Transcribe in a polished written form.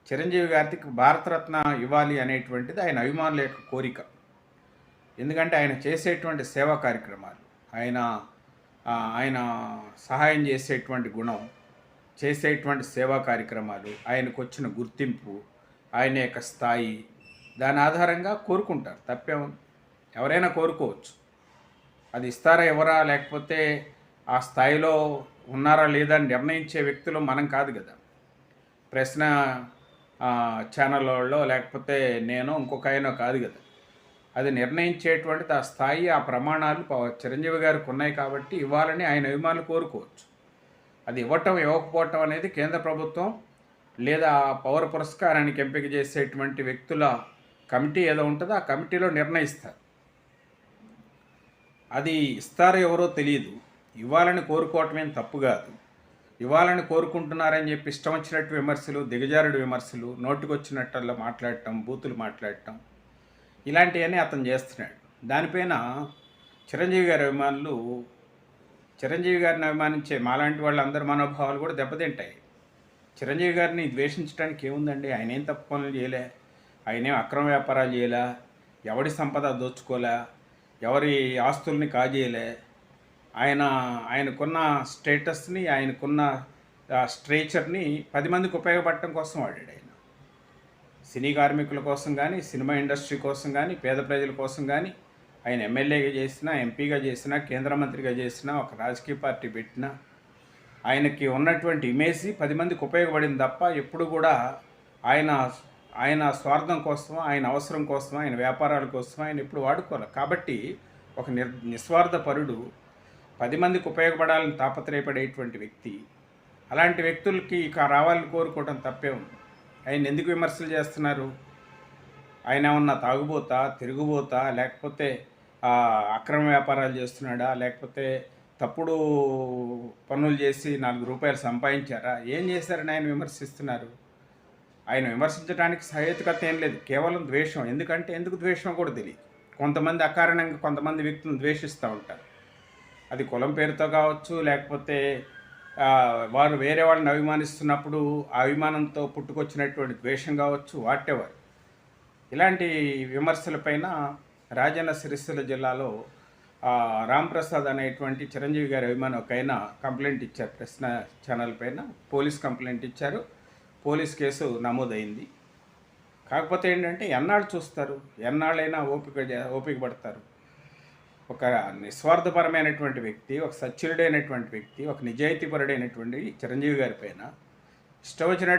చిరంజీవి గారికి భారతరత్న ఇవ్వాలి అనేటువంటిది ఆయన అభిమానుల యొక్క కోరిక. ఎందుకంటే ఆయన చేసేటువంటి సేవా కార్యక్రమాలు, ఆయన ఆయన సహాయం చేసేటువంటి గుణం, చేసేటువంటి సేవా కార్యక్రమాలు, ఆయనకు వచ్చిన గుర్తింపు, ఆయన యొక్క స్థాయి, దాని ఆధారంగా కోరుకుంటారు. తప్పేముంది? ఎవరైనా కోరుకోవచ్చు. అది ఇస్తారా ఎవరా, లేకపోతే ఆ స్థాయిలో ఉన్నారా లేదా అని నిర్ణయించే వ్యక్తులు మనం కాదు కదా. ప్రశ్న ఛానల్ వాళ్ళో లేకపోతే నేను ఇంకొక ఆయనో కాదు కదా. అది నిర్ణయించేటువంటిది ఆ స్థాయి, ఆ ప్రమాణాలు చిరంజీవి గారికి ఉన్నాయి కాబట్టి ఇవ్వాలని ఆయన అభిమానులు కోరుకోవచ్చు. అది ఇవ్వటం ఇవ్వకపోవటం అనేది కేంద్ర ప్రభుత్వం లేదా పౌర పురస్కారానికి ఎంపిక చేసేటువంటి వ్యక్తుల కమిటీ ఏదో ఉంటుందో ఆ కమిటీలో నిర్ణయిస్తారు. అది ఇస్తారో ఎవరో తెలియదు. ఇవ్వాలని కోరుకోవటమేం తప్పు కాదు. ఇవ్వాలని కోరుకుంటున్నారని చెప్పి ఇష్టం వచ్చినట్టు విమర్శలు, దిగజారుడు విమర్శలు, నోటికొచ్చినట్టల్లా మాట్లాడటం, బూతులు మాట్లాడటం, ఇలాంటివన్నీ అతను చేస్తున్నాడు. దానిపైన చిరంజీవి గారి అభిమానులు, చిరంజీవి గారిని అభిమానించే మాలాంటి వాళ్ళందరి మనోభావాలు కూడా దెబ్బతింటాయి. చిరంజీవి గారిని ద్వేషించడానికి ఏముందండి? ఆయన ఏం తప్పు పనులు చేయలే, ఆయనేం అక్రమ వ్యాపారాలు చేయలే, ఎవడి సంపద దోచుకోలే, ఎవరి ఆస్తుల్ని కాజేయలే. ఆయనకున్న స్టేటస్ని, ఆయనకున్న స్ట్రేచర్ని 10 మందికి ఉపయోగపడటం కోసం వాడాడు. ఆయన సినీ కార్మికుల కోసం కానీ, సినిమా ఇండస్ట్రీ కోసం కానీ, పేద ప్రజల కోసం కానీ, ఆయన ఎమ్మెల్యేగా చేసినా, ఎంపీగా చేసినా, కేంద్ర మంత్రిగా చేసినా, ఒక రాజకీయ పార్టీ పెట్టినా, ఆయనకి ఉన్నటువంటి ఇమేజ్ 10 మందికి ఉపయోగపడింది తప్ప ఎప్పుడు కూడా ఆయన స్వార్థం కోసం, ఆయన అవసరం కోసం, ఆయన వ్యాపారాల కోసం ఆయన ఎప్పుడు వాడుకోవాలి. కాబట్టి ఒక నిస్వార్థ పరుడు, 10 మందికి ఉపయోగపడాలని తాపత్రయపడేటువంటి వ్యక్తి, అలాంటి వ్యక్తులకి ఇక రావాలని కోరుకోవడం తప్పే ఉంది. ఆయన ఎందుకు విమర్శలు చేస్తున్నారు? ఆయన ఏమన్నా తాగుబోతా, తిరుగుబోతా, లేకపోతే అక్రమ వ్యాపారాలు చేస్తున్నాడా, లేకపోతే తప్పుడు పనులు చేసి 4 రూపాయలు సంపాదించారా? ఏం చేశారని ఆయన విమర్శిస్తున్నారు? ఆయన విమర్శించడానికి సహేతుకత ఏం లేదు, కేవలం ద్వేషం. ఎందుకు ద్వేషం కూడా తెలియదు. కొంతమంది అకారణంగా కొంతమంది వ్యక్తులను ద్వేషిస్తూ ఉంటారు. అది కులం పేరుతో కావచ్చు, లేకపోతే వారు వేరే వాళ్ళని అభిమానిస్తున్నప్పుడు ఆ అభిమానంతో పుట్టుకొచ్చినటువంటి ద్వేషం కావచ్చు, వాటెవర్. ఇలాంటి విమర్శలపైన రాజన్న సిరిసిల్ల జిల్లాలో రాంప్రసాద్ అనేటువంటి చిరంజీవి గారి అభిమాని ఒక ఆయన కంప్లైంట్ ఇచ్చారు. ప్రశ్న ఛానల్ పైన పోలీస్ కంప్లైంట్ ఇచ్చారు. పోలీస్ కేసు నమోదైంది. కాకపోతే ఏంటంటే ఎన్నాళ్ళు చూస్తారు, ఎన్నాళ్ళైనా ఓపిక పడతారు. ఒక నిస్వార్థపరమైనటువంటి వ్యక్తి, ఒక సచ్యుడైనటువంటి వ్యక్తి, ఒక నిజాయితీపరుడైనటువంటి చిరంజీవి గారి పైన ఇష్టం వచ్చినట్టు